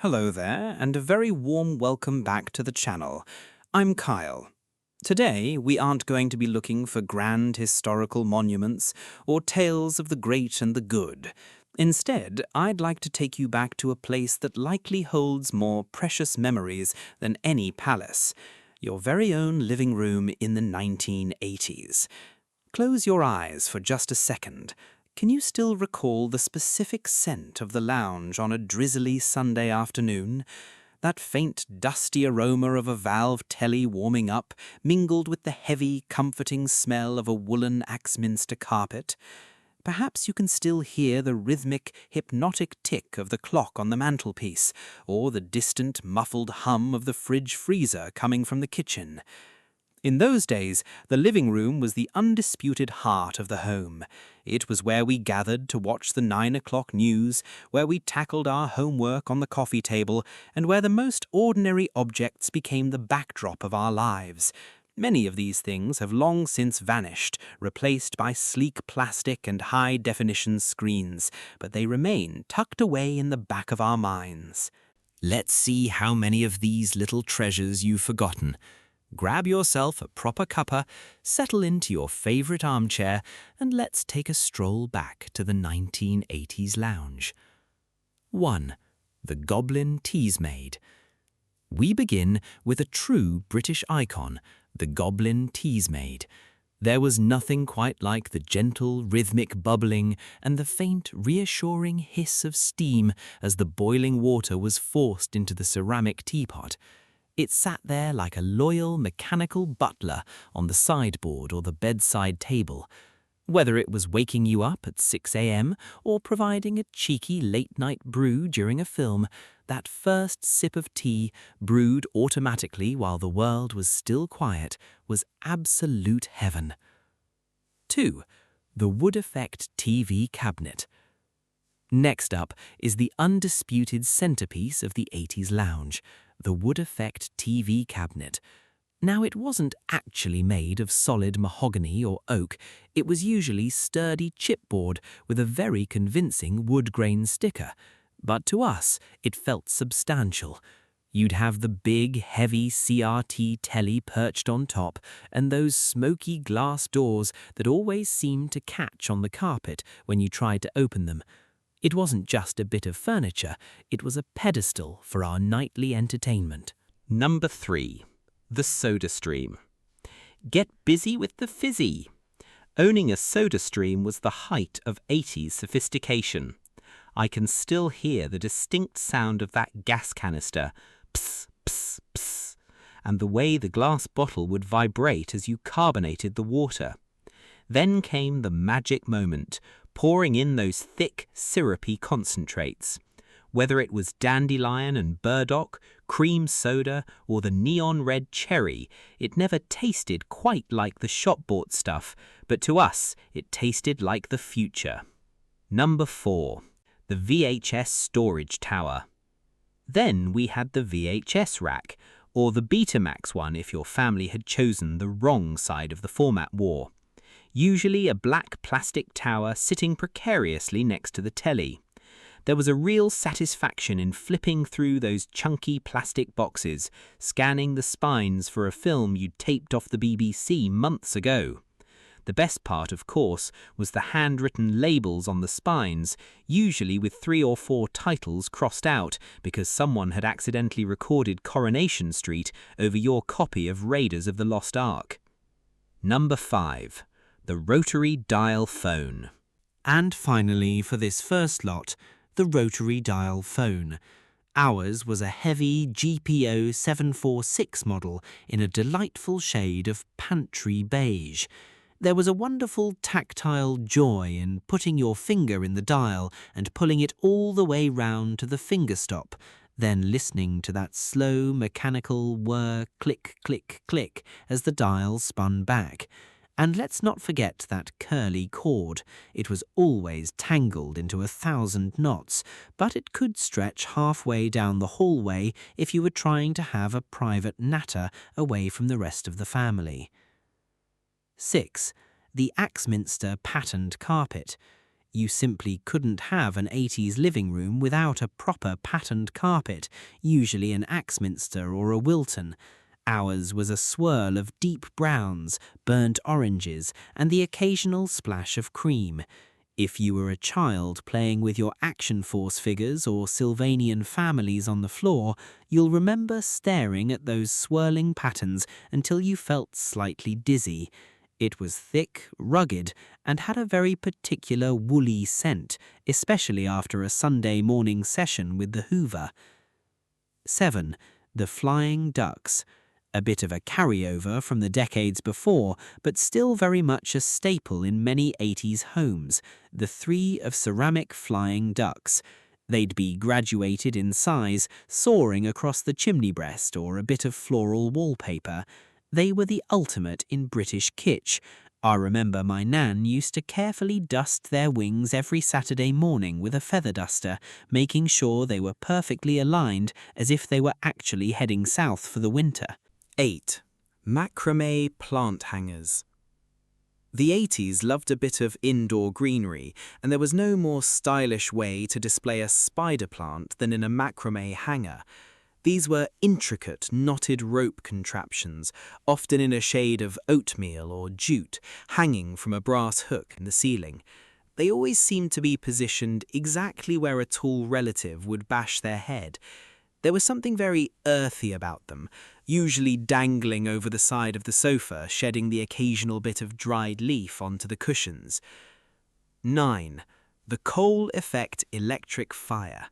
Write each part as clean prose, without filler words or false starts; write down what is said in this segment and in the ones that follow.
Hello there, and a very warm welcome back to the channel. I'm Kyle. Today, we aren't going to be looking for grand historical monuments or tales of the great and the good. Instead, I'd like to take you back to a place that likely holds more precious memories than any palace, your very own living room in the 1980s. Close your eyes for just a second. Can you still recall the specific scent of the lounge on a drizzly Sunday afternoon? That faint, dusty aroma of a valve telly warming up, mingled with the heavy, comforting smell of a woolen Axminster carpet? Perhaps you can still hear the rhythmic, hypnotic tick of the clock on the mantelpiece, or the distant, muffled hum of the fridge freezer coming from the kitchen. In those days, the living room was the undisputed heart of the home. It was where we gathered to watch the 9 o'clock news, where we tackled our homework on the coffee table, and where the most ordinary objects became the backdrop of our lives. Many of these things have long since vanished, replaced by sleek plastic and high-definition screens, but they remain tucked away in the back of our minds. Let's see how many of these little treasures you've forgotten. Grab yourself a proper cuppa, settle into your favorite armchair, and let's take a stroll back to the 1980s lounge. 1. The Goblin Teasmade. We begin with a true British icon, the Goblin Teasmade. There was nothing quite like the gentle, rhythmic bubbling and the faint, reassuring hiss of steam as the boiling water was forced into the ceramic teapot. It sat there like a loyal, mechanical butler on the sideboard or the bedside table. Whether it was waking you up at 6 a.m. or providing a cheeky late-night brew during a film, that first sip of tea, brewed automatically while the world was still quiet, was absolute heaven. 2. The Wood Effect TV Cabinet. Next up is the undisputed centerpiece of the 80s lounge, the Wood Effect TV cabinet. Now, it wasn't actually made of solid mahogany or oak. It was usually sturdy chipboard with a very convincing wood grain sticker. But to us, it felt substantial. You'd have the big, heavy CRT telly perched on top, and those smoky glass doors that always seemed to catch on the carpet when you tried to open them. It wasn't just a bit of furniture, it was a pedestal for our nightly entertainment. Number 3. The SodaStream. Get busy with the fizzy. Owning a SodaStream was the height of 80s sophistication. I can still hear the distinct sound of that gas canister, pss, pss, pss, and the way the glass bottle would vibrate as you carbonated the water. Then came the magic moment, pouring in those thick, syrupy concentrates. Whether it was dandelion and burdock, cream soda, or the neon red cherry, it never tasted quite like the shop-bought stuff, but to us, it tasted like the future. Number 4. The VHS storage tower. Then we had the VHS rack, or the Betamax one if your family had chosen the wrong side of the format war. Usually a black plastic tower sitting precariously next to the telly. There was a real satisfaction in flipping through those chunky plastic boxes, scanning the spines for a film you'd taped off the BBC months ago. The best part, of course, was the handwritten labels on the spines, usually with 3 or 4 titles crossed out because someone had accidentally recorded Coronation Street over your copy of Raiders of the Lost Ark. Number 5. The rotary dial phone. And finally, for this first lot, the rotary dial phone. Ours was a heavy GPO 746 model in a delightful shade of pantry beige. There was a wonderful tactile joy in putting your finger in the dial and pulling it all the way round to the finger stop, then listening to that slow mechanical whir click, click, click as the dial spun back. And let's not forget that curly cord. It was always tangled into 1,000 knots, but it could stretch halfway down the hallway if you were trying to have a private natter away from the rest of the family. 6. The Axminster patterned carpet. You simply couldn't have an 80s living room without a proper patterned carpet, usually an Axminster or a Wilton. Ours was a swirl of deep browns, burnt oranges, and the occasional splash of cream. If you were a child playing with your Action Force figures or Sylvanian families on the floor, you'll remember staring at those swirling patterns until you felt slightly dizzy. It was thick, rugged, and had a very particular woolly scent, especially after a Sunday morning session with the Hoover. 7. The Flying Ducks. A bit of a carryover from the decades before, but still very much a staple in many 80s homes, the 3 of ceramic flying ducks. They'd be graduated in size, soaring across the chimney breast or a bit of floral wallpaper. They were the ultimate in British kitsch. I remember my nan used to carefully dust their wings every Saturday morning with a feather duster, making sure they were perfectly aligned as if they were actually heading south for the winter. 8. Macrame plant hangers. The 80s loved a bit of indoor greenery, and there was no more stylish way to display a spider plant than in a macrame hanger. These were intricate, knotted rope contraptions, often in a shade of oatmeal or jute, hanging from a brass hook in the ceiling. They always seemed to be positioned exactly where a tall relative would bash their head. There was something very earthy about them, usually dangling over the side of the sofa, shedding the occasional bit of dried leaf onto the cushions. 9. The coal effect electric fire.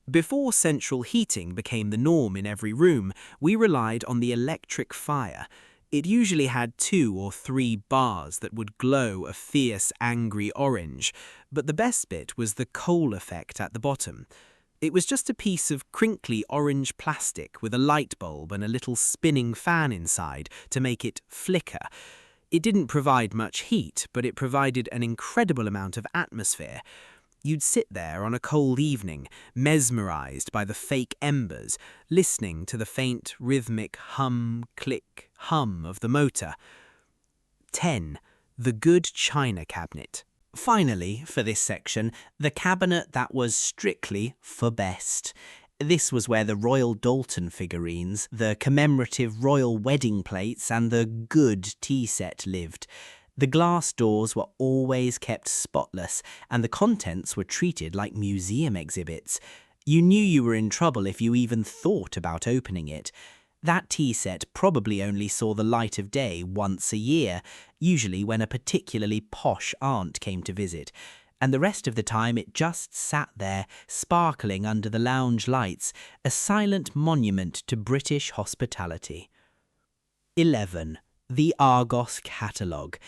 Before central heating became the norm in every room, we relied on the electric fire. It usually had 2 or 3 bars that would glow a fierce, angry orange, but the best bit was the coal effect at the bottom. It was just a piece of crinkly orange plastic with a light bulb and a little spinning fan inside to make it flicker. It didn't provide much heat, but it provided an incredible amount of atmosphere. You'd sit there on a cold evening, mesmerized by the fake embers, listening to the faint rhythmic hum, click, hum of the motor. 10. The good china cabinet. Finally, for this section, the cabinet that was strictly for best. This was where the Royal Dalton figurines, the commemorative royal wedding plates, and the good tea set lived. The glass doors were always kept spotless, and the contents were treated like museum exhibits. You knew you were in trouble if you even thought about opening it. That tea set probably only saw the light of day once a year, usually when a particularly posh aunt came to visit, and the rest of the time it just sat there, sparkling under the lounge lights, a silent monument to British hospitality. 11. The Argos catalogue.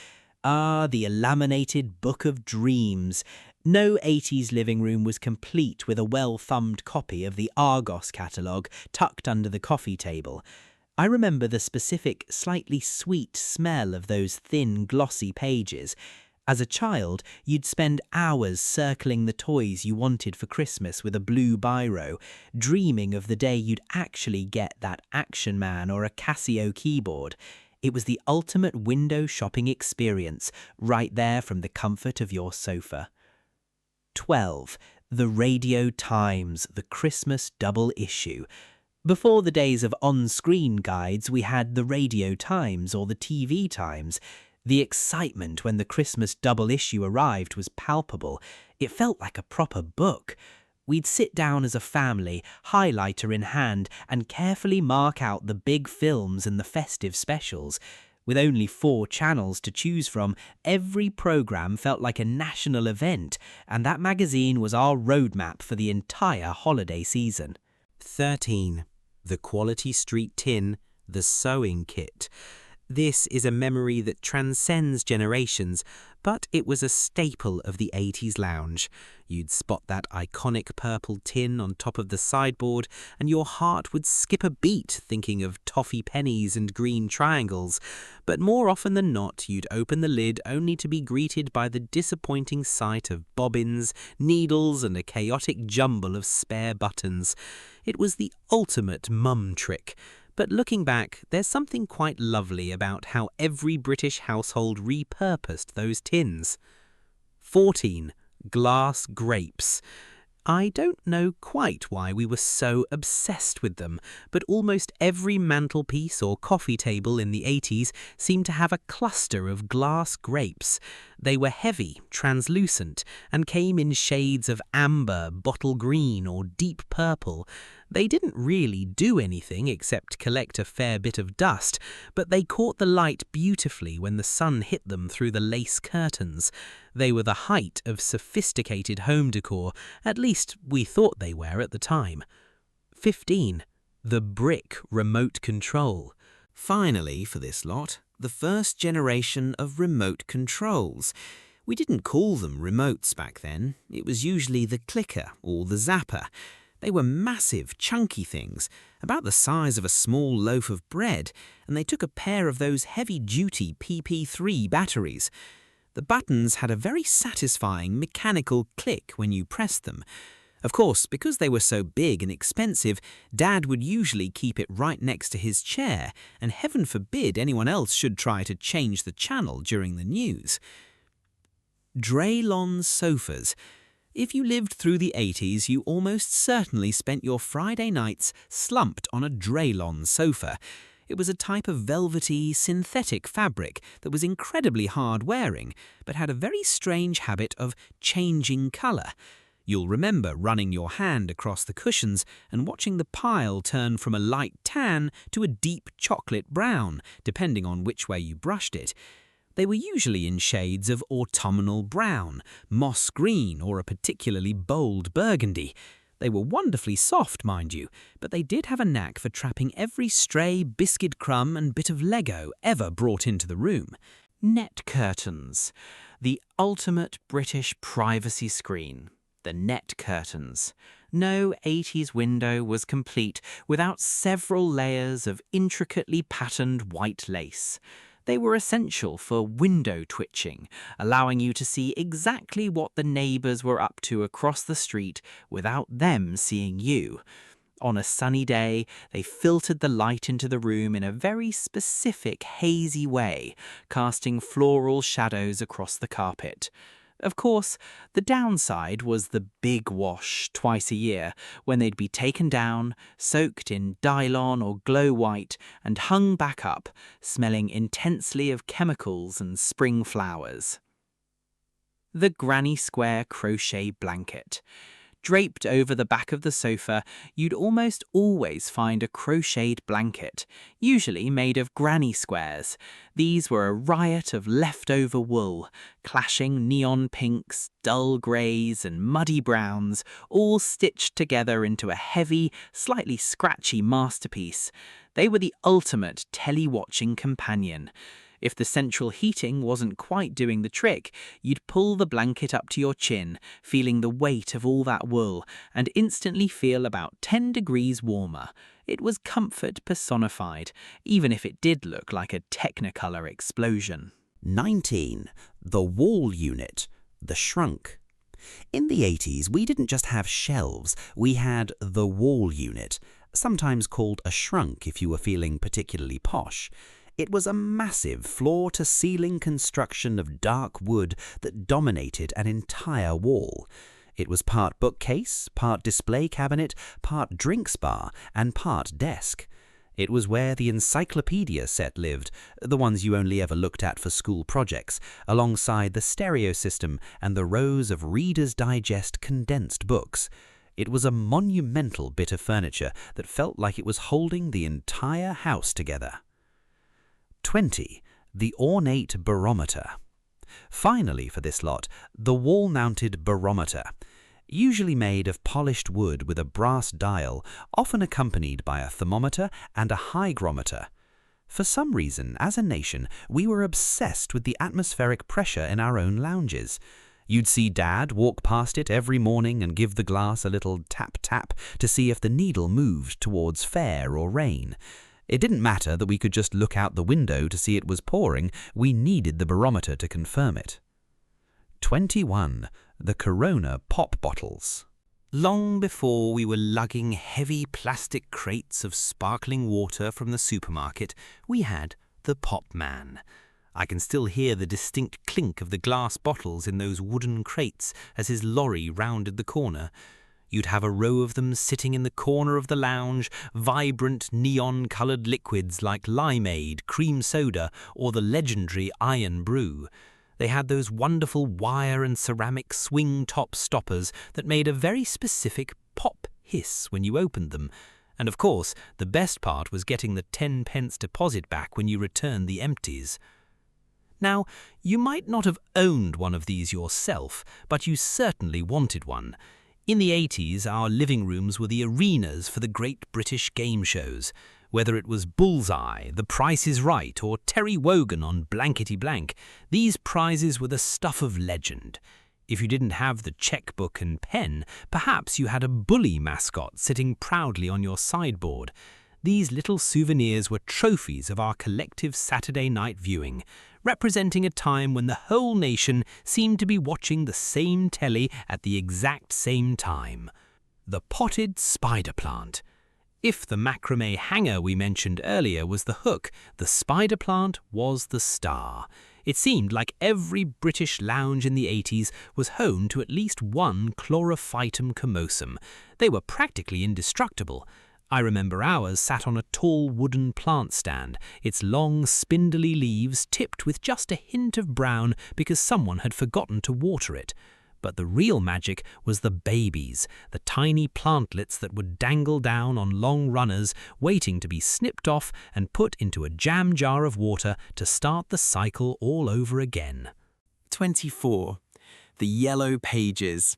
The laminated book of dreams. No 80s living room was complete with a well-thumbed copy of the Argos catalogue tucked under the coffee table. I remember the specific, slightly sweet smell of those thin, glossy pages. As a child, you'd spend hours circling the toys you wanted for Christmas with a blue biro, dreaming of the day you'd actually get that Action Man or a Casio keyboard. It was the ultimate window shopping experience, right there from the comfort of your sofa. 12. The Radio Times, the Christmas double issue. Before the days of on-screen guides, we had the Radio Times or the TV Times. The excitement when the Christmas double issue arrived was palpable. It felt like a proper book. We'd sit down as a family, highlighter in hand, and carefully mark out the big films and the festive specials. With only 4 channels to choose from, every programme felt like a national event, and that magazine was our roadmap for the entire holiday season. 13. The Quality Street tin, the sewing kit. This is a memory that transcends generations, but it was a staple of the 80s lounge. You'd spot that iconic purple tin on top of the sideboard, and your heart would skip a beat thinking of toffee pennies and green triangles. But more often than not, you'd open the lid only to be greeted by the disappointing sight of bobbins, needles, and a chaotic jumble of spare buttons. It was the ultimate mum trick. But looking back, there's something quite lovely about how every British household repurposed those tins. 14. Glass grapes. I don't know quite why we were so obsessed with them, but almost every mantelpiece or coffee table in the 80s seemed to have a cluster of glass grapes. They were heavy, translucent, and came in shades of amber, bottle green, or deep purple. They didn't really do anything except collect a fair bit of dust, but they caught the light beautifully when the sun hit them through the lace curtains. They were the height of sophisticated home decor, at least we thought they were at the time. 15. The brick remote control. Finally, for this lot, the first generation of remote controls. We didn't call them remotes back then. It was usually the clicker or the zapper. They were massive, chunky things, about the size of a small loaf of bread, and they took a pair of those heavy-duty PP3 batteries. The buttons had a very satisfying mechanical click when you pressed them. Of course, because they were so big and expensive, Dad would usually keep it right next to his chair, and heaven forbid anyone else should try to change the channel during the news. Dralon sofas. If you lived through the 80s, you almost certainly spent your Friday nights slumped on a Dralon sofa. It was a type of velvety, synthetic fabric that was incredibly hard-wearing, but had a very strange habit of changing colour. You'll remember running your hand across the cushions and watching the pile turn from a light tan to a deep chocolate brown, depending on which way you brushed it. They were usually in shades of autumnal brown, moss green, or a particularly bold burgundy. They were wonderfully soft, mind you, but they did have a knack for trapping every stray biscuit crumb and bit of Lego ever brought into the room. Net curtains. The ultimate British privacy screen. The net curtains. No 80s window was complete without several layers of intricately patterned white lace. They were essential for window twitching, allowing you to see exactly what the neighbours were up to across the street without them seeing you. On a sunny day, they filtered the light into the room in a very specific hazy way, casting floral shadows across the carpet. Of course, the downside was the big wash twice a year, when they'd be taken down, soaked in Dralon or glow white, and hung back up, smelling intensely of chemicals and spring flowers. The Granny Square crochet blanket. Draped over the back of the sofa, you'd almost always find a crocheted blanket, usually made of granny squares. These were a riot of leftover wool, clashing neon pinks, dull greys, and muddy browns, all stitched together into a heavy, slightly scratchy masterpiece. They were the ultimate telly-watching companion. If the central heating wasn't quite doing the trick, you'd pull the blanket up to your chin, feeling the weight of all that wool, and instantly feel about 10 degrees warmer. It was comfort personified, even if it did look like a Technicolor explosion. 19. The wall unit. The shrunk. In the 80s, we didn't just have shelves, we had the wall unit, sometimes called a shrunk if you were feeling particularly posh. It was a massive floor-to-ceiling construction of dark wood that dominated an entire wall. It was part bookcase, part display cabinet, part drinks bar, and part desk. It was where the encyclopedia set lived, the ones you only ever looked at for school projects, alongside the stereo system and the rows of Reader's Digest condensed books. It was a monumental bit of furniture that felt like it was holding the entire house together. 20. The ornate barometer. Finally for this lot, the wall-mounted barometer. Usually made of polished wood with a brass dial, often accompanied by a thermometer and a hygrometer. For some reason, as a nation, we were obsessed with the atmospheric pressure in our own lounges. You'd see Dad walk past it every morning and give the glass a little tap-tap to see if the needle moved towards fair or rain. It didn't matter that we could just look out the window to see it was pouring, we needed the barometer to confirm it. 21. The Corona pop bottles. Long before we were lugging heavy plastic crates of sparkling water from the supermarket, we had the Pop Man. I can still hear the distinct clink of the glass bottles in those wooden crates as his lorry rounded the corner. You'd have a row of them sitting in the corner of the lounge, vibrant neon-coloured liquids like limeade, cream soda, or the legendary iron brew. They had those wonderful wire and ceramic swing-top stoppers that made a very specific pop hiss when you opened them. And of course, the best part was getting the 10p deposit back when you returned the empties. Now, you might not have owned one of these yourself, but you certainly wanted one. In the 80s, our living rooms were the arenas for the great British game shows. Whether it was Bullseye, The Price is Right, or Terry Wogan on Blankety Blank, these prizes were the stuff of legend. If you didn't have the checkbook and pen, perhaps you had a bully mascot sitting proudly on your sideboard. These little souvenirs were trophies of our collective Saturday night viewing, representing a time when the whole nation seemed to be watching the same telly at the exact same time. The potted spider plant. If the macrame hanger we mentioned earlier was the hook, the spider plant was the star. It seemed like every British lounge in the 80s was home to at least one chlorophytum comosum. They were practically indestructible. I remember ours sat on a tall wooden plant stand, its long spindly leaves tipped with just a hint of brown because someone had forgotten to water it. But the real magic was the babies, the tiny plantlets that would dangle down on long runners, waiting to be snipped off and put into a jam jar of water to start the cycle all over again. 24. The Yellow Pages.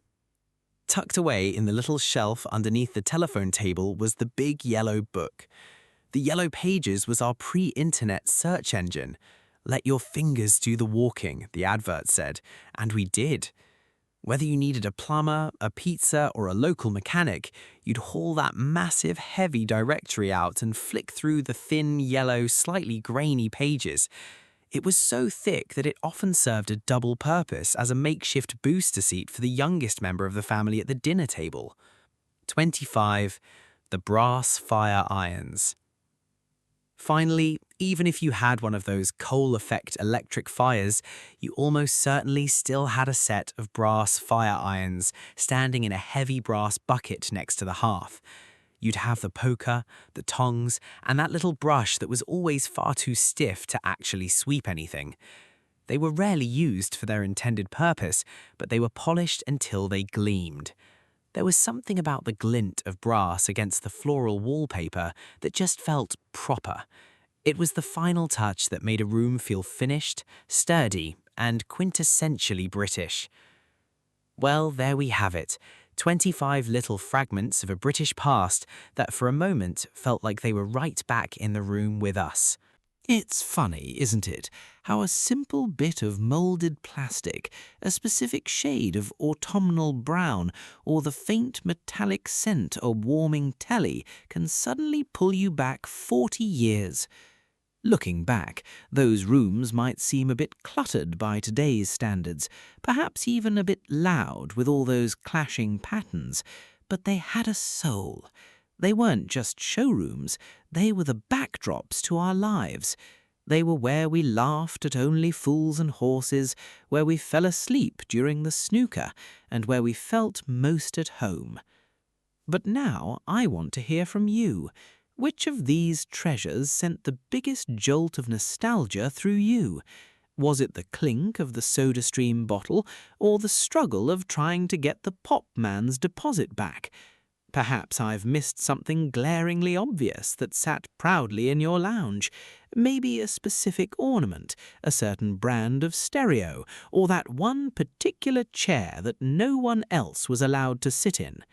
Tucked away in the little shelf underneath the telephone table was the big yellow book. The Yellow Pages was our pre-internet search engine. Let your fingers do the walking, the advert said, and we did. Whether you needed a plumber, a pizza, or a local mechanic, you'd haul that massive, heavy directory out and flick through the thin, yellow, slightly grainy pages. It was so thick that it often served a double purpose as a makeshift booster seat for the youngest member of the family at the dinner table. 25. The brass fire irons. Finally, even if you had one of those coal-effect electric fires, you almost certainly still had a set of brass fire irons standing in a heavy brass bucket next to the hearth. You'd have the poker, the tongs, and that little brush that was always far too stiff to actually sweep anything. They were rarely used for their intended purpose, but they were polished until they gleamed. There was something about the glint of brass against the floral wallpaper that just felt proper. It was the final touch that made a room feel finished, sturdy, and quintessentially British. Well, there we have it. 25 little fragments of a British past that for a moment felt like they were right back in the room with us. It's funny, isn't it, how a simple bit of moulded plastic, a specific shade of autumnal brown, or the faint metallic scent of warming telly can suddenly pull you back 40 years. Looking back, those rooms might seem a bit cluttered by today's standards, perhaps even a bit loud with all those clashing patterns, but they had a soul. They weren't just showrooms, they were the backdrops to our lives. They were where we laughed at Only Fools and Horses, where we fell asleep during the snooker, and where we felt most at home. But now I want to hear from you. Which of these treasures sent the biggest jolt of nostalgia through you? Was it the clink of the SodaStream bottle, or the struggle of trying to get the pop man's deposit back? Perhaps I've missed something glaringly obvious that sat proudly in your lounge. Maybe a specific ornament, a certain brand of stereo, or that one particular chair that no one else was allowed to sit in.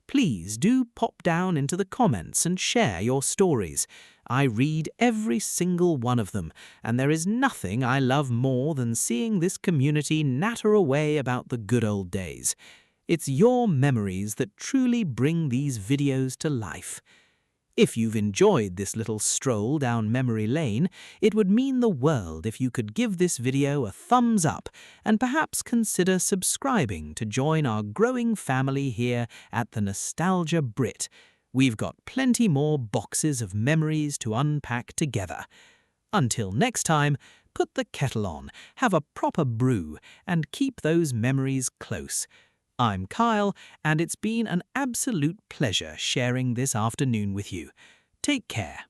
Please do pop down into the comments and share your stories. I read every single one of them, and there is nothing I love more than seeing this community natter away about the good old days. It's your memories that truly bring these videos to life. If you've enjoyed this little stroll down memory lane, it would mean the world if you could give this video a thumbs up and perhaps consider subscribing to join our growing family here at the Nostalgia Brit. We've got plenty more boxes of memories to unpack together. Until next time, put the kettle on, have a proper brew, and keep those memories close. I'm Kyle, and it's been an absolute pleasure sharing this afternoon with you. Take care.